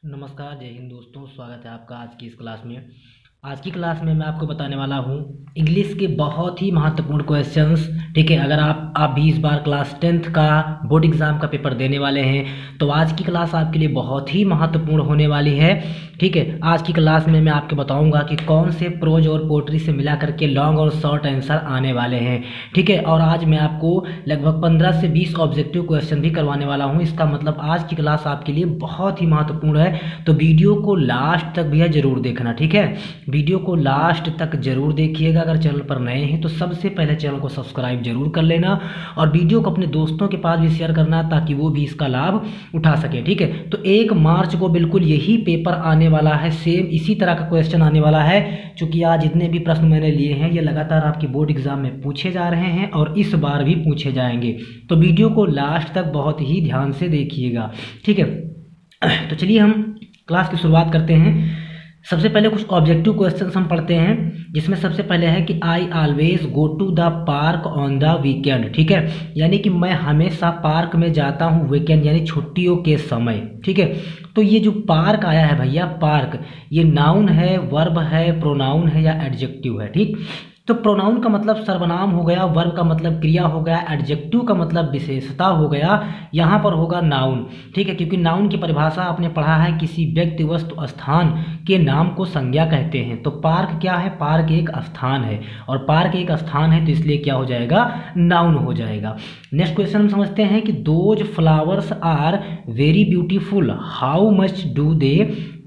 नमस्कार, जय हिंद दोस्तों। स्वागत है आपका आज की इस क्लास में। आज की क्लास में मैं आपको बताने वाला हूँ इंग्लिश के बहुत ही महत्वपूर्ण क्वेश्चंस। ठीक है, अगर आप भी इस बार क्लास 10th का बोर्ड एग्जाम का पेपर देने वाले हैं तो आज की क्लास आपके लिए बहुत ही महत्वपूर्ण होने वाली है। ठीक है, आज की क्लास में मैं आपको बताऊंगा कि कौन से प्रोज और पोएट्री से मिला करके लॉन्ग और शॉर्ट आंसर आने वाले हैं। ठीक है, और आज मैं आपको लगभग 15 से 20 ऑब्जेक्टिव क्वेश्चन भी करवाने वाला हूं। इसका मतलब आज की क्लास आपके लिए बहुत ही महत्वपूर्ण है, तो वीडियो को लास्ट तक भैया जरूर देखना। ठीक है, वीडियो को लास्ट तक जरूर देखिएगा। अगर चैनल पर नए हैं तो सबसे पहले चैनल को सब्सक्राइब जरूर कर लेना और वीडियो को अपने दोस्तों के पास भी शेयर करना ताकि वो भी इसका लाभ उठा सके। ठीक है, तो 1 मार्च को बिल्कुल यही पेपर आने वाला है, सेम इसी तरह का क्वेश्चन आने वाला है। चूंकि आज जितने भी प्रश्न मैंने लिए हैं ये लगातार आपके बोर्ड एग्जाम में पूछे जा रहे हैं और इस बार भी पूछे जाएंगे, तो वीडियो को लास्ट तक बहुत ही ध्यान से देखिएगा। ठीक है, तो चलिए हम क्लास की शुरुआत करते हैं। सबसे पहले कुछ ऑब्जेक्टिव क्वेश्चंस हम पढ़ते हैं, जिसमें सबसे पहले है कि I always go to the park on the weekend. ठीक है, यानी कि मैं हमेशा पार्क में जाता हूँ वीकेंड यानी छुट्टियों के समय। ठीक है, तो ये जो पार्क आया है भैया, पार्क ये नाउन है, वर्ब है, प्रोनाउन है या एडजेक्टिव है। ठीक, तो प्रोनाउन का मतलब सर्वनाम हो गया, वर्ब का मतलब क्रिया हो गया, एडजेक्टिव का मतलब विशेषता हो गया, यहाँ पर होगा नाउन। ठीक है, क्योंकि नाउन की परिभाषा आपने पढ़ा है, किसी व्यक्ति वस्तु स्थान के नाम को संज्ञा कहते हैं। तो पार्क क्या है? पार्क एक स्थान है और पार्क एक स्थान है तो इसलिए क्या हो जाएगा? नाउन हो जाएगा। नेक्स्ट क्वेश्चन हम समझते हैं कि those flowers are very beautiful, how much do they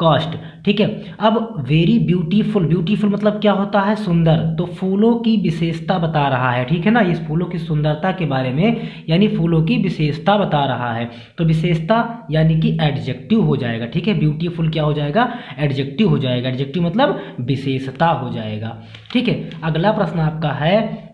cost. ठीक है, अब वेरी ब्यूटीफुल, ब्यूटीफुल मतलब क्या होता है? सुंदर। तो फूलों की विशेषता बता रहा है। ठीक है ना, इस फूलों की सुंदरता के बारे में यानी फूलों की विशेषता बता रहा है, तो विशेषता यानी कि एडजेक्टिव हो जाएगा। ठीक है, ब्यूटीफुल क्या हो जाएगा? एडजेक्टिव हो जाएगा। एडजेक्टिव मतलब विशेषता हो जाएगा। ठीक है, अगला प्रश्न आपका है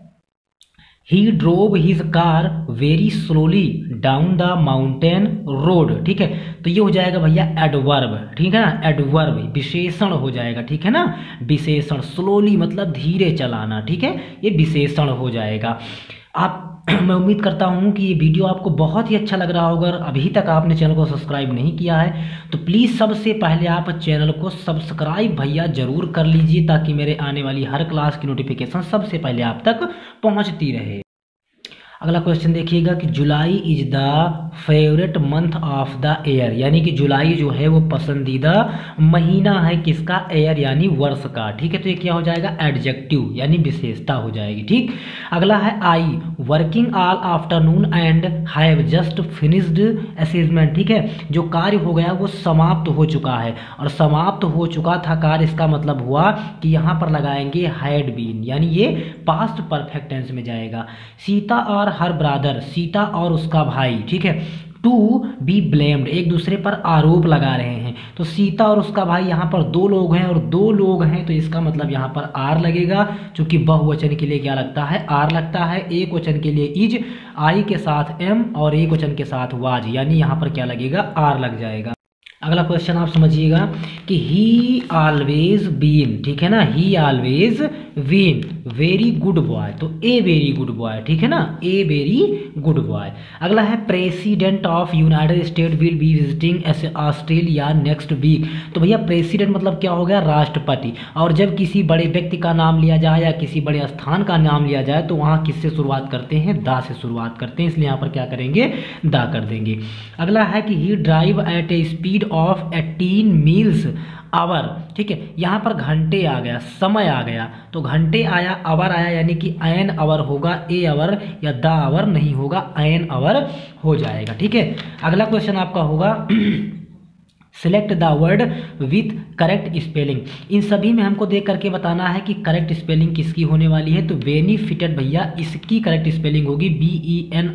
He drove his car very slowly down the mountain road। ठीक है, तो ये हो जाएगा भैया एडवर्ब। ठीक है ना, एडवर्ब विशेषण हो जाएगा। ठीक है ना, विशेषण। स्लोली मतलब धीरे चलाना। ठीक है, ये विशेषण हो जाएगा। आप मैं उम्मीद करता हूँ कि ये वीडियो आपको बहुत ही अच्छा लग रहा होगा। अभी तक आपने चैनल को सब्सक्राइब नहीं किया है तो प्लीज़ सबसे पहले आप चैनल को सब्सक्राइब भैया ज़रूर कर लीजिए ताकि मेरे आने वाली हर क्लास की नोटिफिकेशन सबसे पहले आप तक पहुँचती रहे। अगला क्वेश्चन देखिएगा कि जुलाई is the favourite month of the year, यानी कि जुलाई जो है वो पसंदीदा महीना है किसका? एयर यानी वर्ष का। ठीक है, तो ये क्या हो जाएगा? एडजेक्टिव यानी विशेषता हो जाएगी। ठीक, अगला है I working all afternoon and have just finished assessment. ठीक है, जो कार्य हो गया वो समाप्त हो चुका है और समाप्त हो चुका था कार्य, इसका मतलब हुआ कि यहाँ पर लगाएंगे हैड बीन, यानी ये पास्ट परफेक्ट टेंस में जाएगा। सीता और हर ब्रदर, सीता और उसका भाई। ठीक है, टू बी ब्लेम्ड, एक दूसरे पर आरोप लगा रहे हैं। तो सीता और उसका भाई यहाँ पर 2 लोग हैं और 2 लोग हैं तो इसका मतलब यहाँ पर आर लगेगा। चूंकि बहुवचन के लिए क्या लगता है? आर लगता है। एक वचन के लिए इज, आई के साथ एम और एक वचन के साथ वाज, यानी यहाँ पर क्या लगेगा? आर लग जाएगा। अगला क्वेश्चन आप समझिएगा कि ही ऑलवेज बीन। ठीक है ना, he always been very good boy, तो ए वेरी गुड बॉय। ठीक है ना, ए वेरी गुड बॉय। अगला है president of United State will be visiting Australia next week. तो भैया प्रेसिडेंट मतलब क्या हो गया? राष्ट्रपति। और जब किसी बड़े व्यक्ति का नाम लिया जाए या किसी बड़े स्थान का नाम लिया जाए तो वहाँ किससे शुरुआत करते हैं? दा से शुरुआत करते हैं, इसलिए यहाँ पर क्या करेंगे? दा कर देंगे। अगला है कि he drive at a speed of 18 miles hour. ठीक है, यहाँ पर घंटे आ गया, समय आ गया, तो घंटे आया, आवर आया, यानी कि एन आवर होगा, ए आवर या द आवर नहीं होगा, एन आवर हो जाएगा। ठीक है, अगला क्वेश्चन आपका होगा select the word with correct spelling. इन सभी में हमको देख करके बताना है कि करेक्ट स्पेलिंग किसकी होने वाली है। तो बेनिफिटेड भैया इसकी करेक्ट स्पेलिंग होगी BENIFITTED,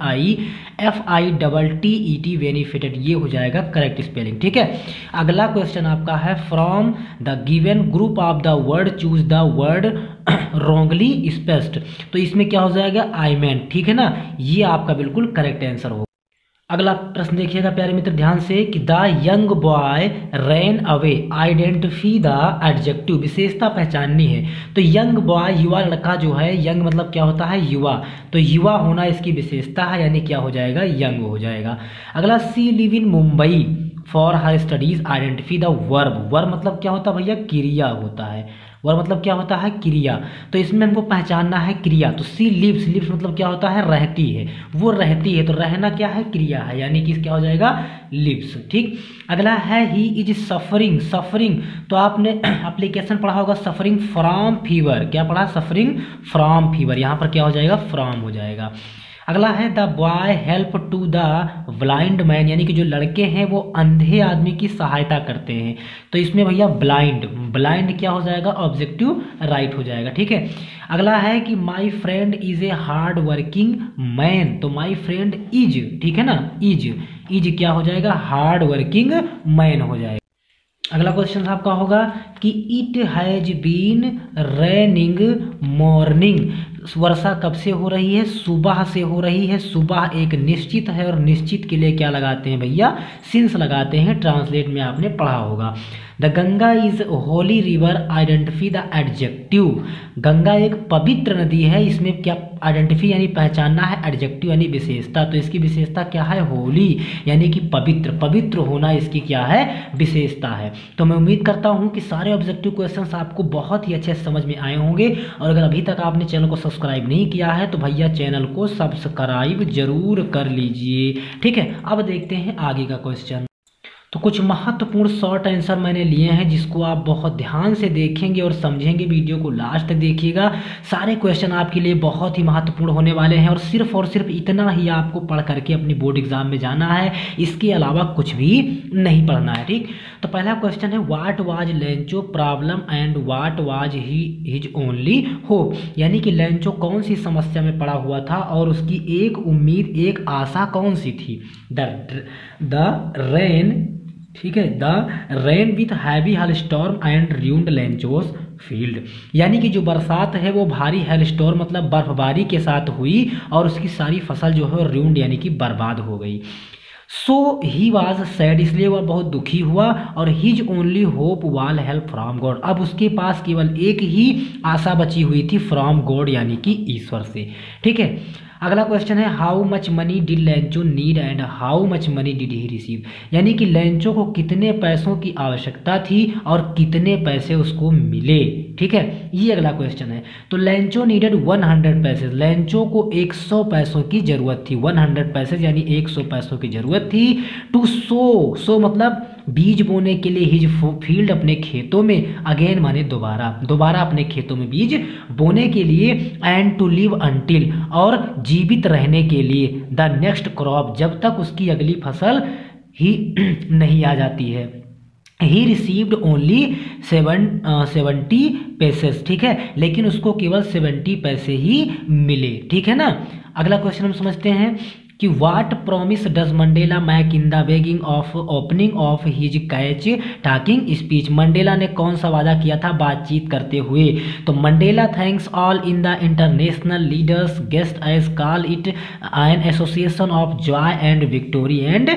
बेनिफिटेड, ये हो जाएगा करेक्ट स्पेलिंग। ठीक है, अगला क्वेश्चन आपका है from the given group of the word choose the word wrongly spaced. तो इसमें क्या हो जाएगा? आई मेंट। ठीक है ना, ये आपका बिल्कुल करेक्ट आंसर होगा। अगला प्रश्न देखिएगा प्यारे मित्र ध्यान से कि the young boy ran away, identify the adjective, विशेषता पहचाननी है। तो यंग बॉय युवा लड़का जो है, यंग मतलब क्या होता है? युवा, तो युवा होना इसकी विशेषता है, यानी क्या हो जाएगा? यंग हो जाएगा। अगला सी live in Mumbai for her studies identify the verb. Verb मतलब क्या होता है भैया, क्रिया होता है। वर्ब मतलब क्या होता है, क्रिया। तो इसमें हमको पहचानना है क्रिया। तो सी लिव्स, लिव्स मतलब क्या होता है, रहती है, वो रहती है। तो रहना क्या है, क्रिया है, यानी कि क्या हो जाएगा, लिव्स। ठीक। अगला है ही इज सफरिंग। सफरिंग तो आपने एप्लीकेशन पढ़ा होगा, सफरिंग फ्रॉम फीवर। क्या पढ़ा, सफरिंग फ्रॉम फीवर। यहाँ पर क्या हो जाएगा, फ्रॉम हो जाएगा। अगला है the boy help to the blind man, यानी कि जो लड़के हैं वो अंधे आदमी की सहायता करते हैं। तो इसमें भैया ब्लाइंड, ब्लाइंड क्या हो जाएगा, ऑब्जेक्टिव राइट हो जाएगा। ठीक है। अगला है कि my friend is a hard working man. तो माई फ्रेंड इज, ठीक है ना, इज क्या हो जाएगा, हार्ड वर्किंग मैन हो जाएगा। अगला क्वेश्चन आपका होगा कि it has been raining morning. वर्षा कब से हो रही है, सुबह से हो रही है। सुबह एक निश्चित है और निश्चित के लिए क्या लगाते हैं भैया, सिंस लगाते हैं। ट्रांसलेट में आपने पढ़ा होगा। The Ganga is Holi river, identify the adjective. Ganga एक पवित्र नदी है, इसमें क्या आइडेंटिफाई यानी पहचानना है, एडजेक्टिव यानी विशेषता। तो इसकी विशेषता क्या है, होली यानी कि पवित्र, पवित्र होना इसकी क्या है, विशेषता है। तो मैं उम्मीद करता हूं कि सारे ऑब्जेक्टिव क्वेश्चंस आपको बहुत ही अच्छे से समझ में आए होंगे। और अगर अभी तक आपने चैनल को सब्सक्राइब नहीं किया है तो भैया चैनल को सब्सक्राइब जरूर कर लीजिए। ठीक है। अब देखते हैं आगे का क्वेश्चन। तो कुछ महत्वपूर्ण शॉर्ट आंसर मैंने लिए हैं जिसको आप बहुत ध्यान से देखेंगे और समझेंगे। वीडियो को लास्ट तक देखिएगा, सारे क्वेश्चन आपके लिए बहुत ही महत्वपूर्ण होने वाले हैं। और सिर्फ इतना ही आपको पढ़ करके अपनी बोर्ड एग्जाम में जाना है, इसके अलावा कुछ भी नहीं पढ़ना है। ठीक। तो पहला क्वेश्चन है what was Lencho problem and what was his only hope. यानी कि लेंचो कौन सी समस्या में पड़ा हुआ था और उसकी एक उम्मीद, एक आशा कौन सी थी, द रेन। ठीक है, the rain with heavy hail storm and ruined Lencho's field. यानी कि जो बरसात है वो भारी हेल स्टॉर्म मतलब बर्फबारी के साथ हुई और उसकी सारी फसल जो है रूइंड यानी कि बर्बाद हो गई। सो ही वॉज सैड, इसलिए वह बहुत दुखी हुआ। और हिज ओनली होप वाल हेल्प फ्रॉम गॉड, अब उसके पास केवल एक ही आशा बची हुई थी, फ्रॉम गॉड यानी कि ईश्वर से। ठीक है। अगला क्वेश्चन है how much money did Lencho need and how much money did he receive. यानी कि लेंचो को कितने पैसों की आवश्यकता थी और कितने पैसे उसको मिले। ठीक है, ये अगला क्वेश्चन है। तो लेंचो नीडेड 100 पैसे, लेंचो को 100 पैसों की जरूरत थी। 100 पैसे यानी 100 पैसों की जरूरत थी। टू सो मतलब बीज बोने के लिए, हिज फील्ड अपने खेतों में, अगेन माने दोबारा अपने खेतों में बीज बोने के लिए, एंड टू लिव अंटिल और जीवित रहने के लिए, द नेक्स्ट क्रॉप जब तक उसकी अगली फसल ही नहीं आ जाती है। He received only 70 पैसेस। ठीक है, लेकिन उसको केवल 70 पैसे ही मिले। ठीक है ना। अगला क्वेश्चन हम समझते हैं कि what promise does Mandela make in the beginning of opening of his catch talking speech. Mandela ने कौन सा वादा किया था बातचीत करते हुए। तो Mandela thanks all in the international leaders guest as call it an association of joy and victory and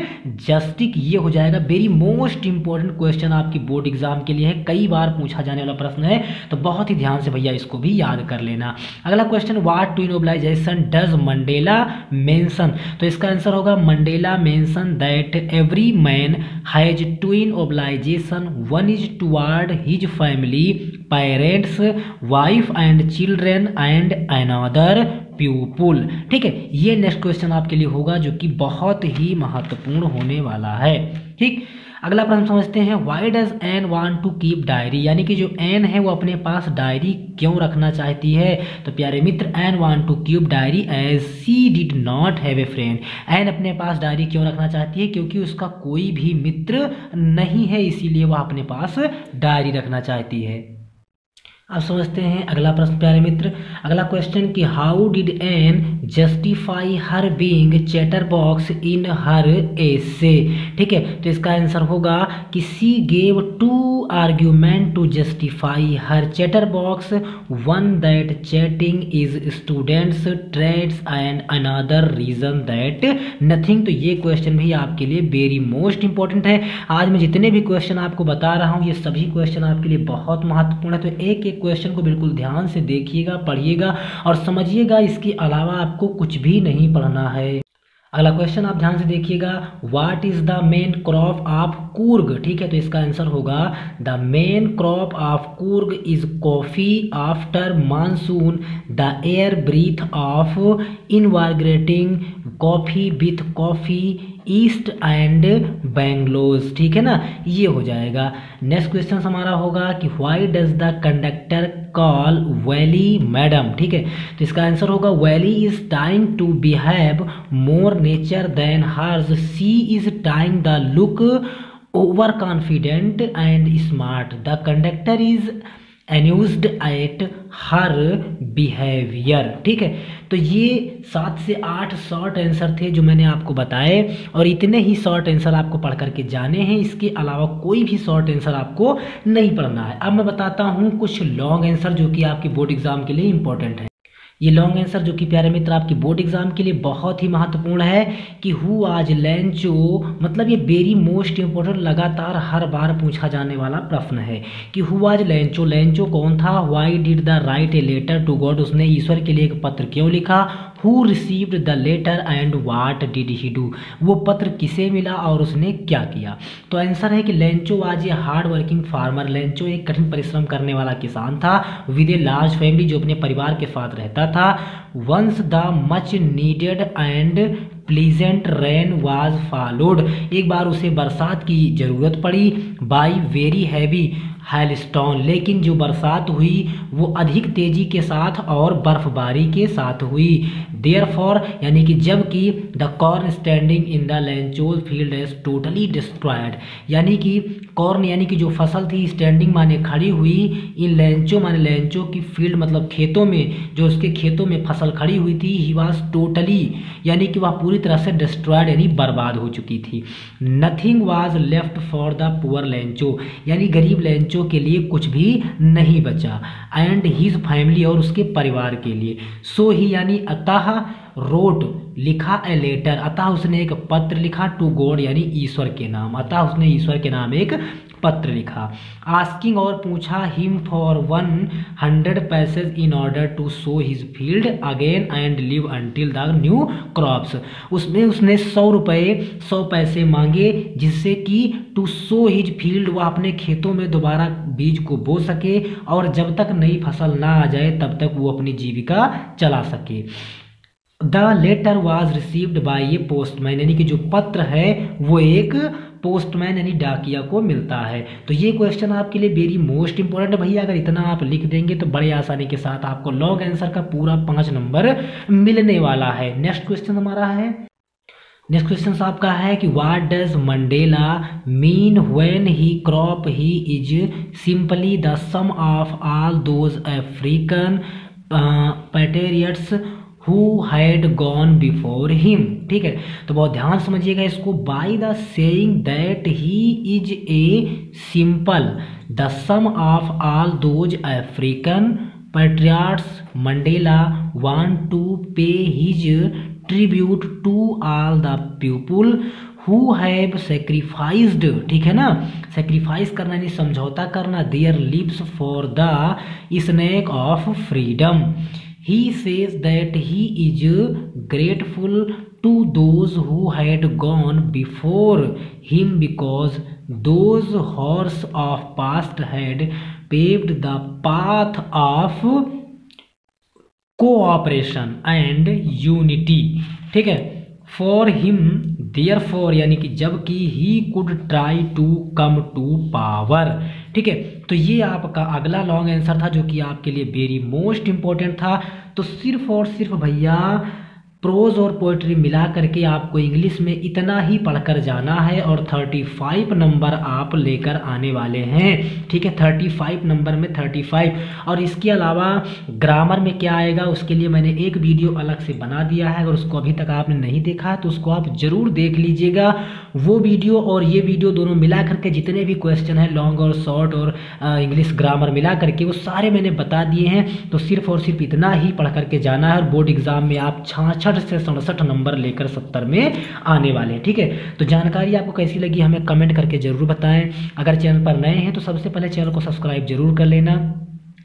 justice. ये हो जाएगा वेरी मोस्ट इंपॉर्टेंट क्वेश्चन आपकी बोर्ड एग्जाम के लिए है, कई बार पूछा जाने वाला प्रश्न है, तो बहुत ही ध्यान से भैया इसको भी याद कर लेना। अगला question what twin obligation does Mandela mention. तो इसका आंसर होगा Mandela mention that every man has twin obligation, one is toward his family, parents, wife and children and another people. ठीक है, ये नेक्स्ट क्वेश्चन आपके लिए होगा जो कि बहुत ही महत्वपूर्ण होने वाला है। ठीक। अगला प्रश्न समझते हैं why does Anne want to keep diary. यानी कि जो एन है वो अपने पास डायरी क्यों रखना चाहती है। तो प्यारे मित्र, Anne want to keep diary as she did not have a friend. Anne अपने पास डायरी क्यों रखना चाहती है, क्योंकि उसका कोई भी मित्र नहीं है, इसीलिए वह अपने पास डायरी रखना चाहती है। अब समझते हैं अगला प्रश्न प्यारे मित्र। अगला क्वेश्चन कि how did Anne justify her being chatter box in her essay. ठीक है, तो इसका आंसर होगा कि she gave 2 argument to justify her chatter box, one that chatting is students trades and another reason that nothing. तो ये question भी आपके लिए वेरी मोस्ट इंपॉर्टेंट है। आज मैं जितने भी क्वेश्चन आपको बता रहा हूँ ये सभी क्वेश्चन आपके लिए बहुत महत्वपूर्ण है। तो एक क्वेश्चन को बिल्कुल ध्यान से देखिएगा, पढ़िएगा और समझिएगा। इसके अलावा आपको कुछ भी नहीं पढ़ना है। अगला क्वेश्चन आप ध्यान से देखिएगा, what is the main crop of Coorg. ठीक है, तो इसका आंसर होगा the main crop of Coorg is coffee after monsoon the air breath of invigorating coffee with coffee east and Bangalore. ठीक है ना, ये हो जाएगा। नेक्स्ट क्वेश्चन हमारा होगा कि why does the conductor call Valli madam. ठीक है, तो इसका आंसर होगा Valli is time to behave more nature than hers, she is time the look over confident and smart, the conductor is amused at her behaviour. ठीक है, तो ये 7 से 8 शॉर्ट आंसर थे जो मैंने आपको बताए, और इतने ही शॉर्ट आंसर आपको पढ़ करके जाने हैं, इसके अलावा कोई भी शॉर्ट आंसर आपको नहीं पढ़ना है। अब मैं बताता हूँ कुछ लॉन्ग आंसर जो कि आपके बोर्ड एग्जाम के लिए इंपॉर्टेंट है। ये लॉन्ग आंसर जो कि प्यारे मित्र आपकी बोर्ड एग्जाम के लिए बहुत ही महत्वपूर्ण है कि हु आज लेंचो, मतलब ये वेरी मोस्ट इंपोर्टेंट, लगातार हर बार पूछा जाने वाला प्रश्न है कि हु आज लेंचो, लेंचो कौन था, why did the write a letter to God, उसने ईश्वर के लिए एक पत्र क्यों लिखा, who received the letter and what did he do, वो पत्र किसे मिला और उसने क्या किया। तो आंसर है कि लेंचो आज a hard working farmer, Lencho एक कठिन परिश्रम करने वाला किसान था, विद ए लार्ज फैमिली, जो अपने परिवार के साथ रहता था। Once the much needed and pleasant rain was followed, एक बार उसे बरसात की जरूरत पड़ी, बाई वेरी हैवी हाइलस्टोन, लेकिन जो बरसात हुई वो अधिक तेजी के साथ और बर्फबारी के साथ हुई। देयरफॉर, यानी कि जबकि the corn standing in the Lencho's field is totally destroyed, यानी कि कॉर्न यानी कि जो फसल थी, स्टैंडिंग माने खड़ी हुई, इन लेंचो माने लेंचो की फील्ड मतलब खेतों में, जो उसके खेतों में फसल खड़ी हुई थी, ही वाज टोटली, यानी कि वह पूरी तरह से डिस्ट्रॉयड यानी बर्बाद हो चुकी थी। Nothing was left for the poor Lencho, यानी गरीब लेंचो के लिए कुछ भी नहीं बचा, एंड हिज फैमिली, और उसके परिवार के लिए। सो ही, यानी अतः रोट, लिखा ए लेटर, अतः उसने एक पत्र लिखा, टू गॉड यानी ईश्वर के नाम, अतः उसने ईश्वर के नाम एक पत्र लिखा। आस्किंग, और पूछा, him for 100 pesos in order to sow his field again and live until the new crops, उसमें उसने 100 रुपये 100 पैसे मांगे, जिससे कि टू सो हिज फील्ड, वह अपने खेतों में दोबारा बीज को बो सके, और जब तक नई फसल ना आ जाए तब तक वो अपनी जीविका चला सके। The letter was received by a postman, यानी कि जो पत्र है वो एक पोस्टमैन यानी डाकिया को मिलता है। तो ये क्वेश्चन आपके लिए वेरी मोस्ट इंपॉर्टेंट है भैया, अगर इतना आप लिख देंगे तो बड़े आसानी के साथ आपको लॉन्ग आंसर का पूरा 5 नंबर मिलने वाला है। नेक्स्ट क्वेश्चन हमारा है, नेक्स्ट क्वेश्चन आपका है कि what does Mandela mean when he crop he is simply the sum of all those African patriots who had gone before him. ठीक है, तो बहुत ध्यान समझिएगा इसको। By the saying that he is a simple the sum of all those African patriots Mandela want to pay his tribute to all the people who have sacrificed, ठीक है ना, सेक्रीफाइस करना यानी समझौता करना, there lives for the snack of freedom. He says that he is grateful to those who had gone before him because those horse of past had paved the path of cooperation and unity। ठीक है, for him therefore, यानी कि जबकि he could try to come to power। ठीक है, तो ये आपका अगला लॉन्ग आंसर था जो कि आपके लिए वेरी मोस्ट इंपॉर्टेंट था। तो सिर्फ और सिर्फ भैया प्रोज और पोएट्री मिला करके आपको इंग्लिश में इतना ही पढ़कर जाना है और 35 नंबर आप लेकर आने वाले हैं। ठीक है, 35 नंबर में 35। और इसके अलावा ग्रामर में क्या आएगा उसके लिए मैंने एक वीडियो अलग से बना दिया है, अगर उसको अभी तक आपने नहीं देखा है तो उसको आप ज़रूर देख लीजिएगा। वो वीडियो और ये वीडियो दोनों मिला करके जितने भी क्वेश्चन हैं लॉन्ग और शॉर्ट और इंग्लिश ग्रामर मिला करके वो सारे मैंने बता दिए हैं। तो सिर्फ और सिर्फ इतना ही पढ़ करके जाना है और बोर्ड एग्जाम में आप 66 से 67 नंबर लेकर 70 में आने वाले हैं। ठीक है, तो जानकारी आपको कैसी लगी हमें कमेंट करके जरूर बताएं। अगर चैनल पर नए हैं तो सबसे पहले चैनल को सब्सक्राइब जरूर कर लेना।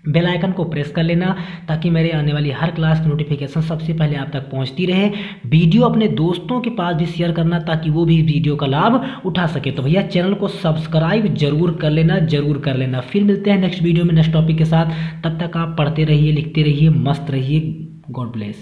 बेल आइकन को प्रेस कर लेना ताकि मेरे आने वाली हर क्लास की नोटिफिकेशन सबसे पहले आप तक पहुंचती रहे। वीडियो अपने दोस्तों के पास भी शेयर करना ताकि वो भी वीडियो का लाभ उठा सके। तो भैया चैनल को सब्सक्राइब जरूर कर लेना, जरूर कर लेना। फिर मिलते हैं नेक्स्ट वीडियो में नेक्स्ट टॉपिक के साथ। तब तक आप पढ़ते रहिए, लिखते रहिए, मस्त रहिए। God bless.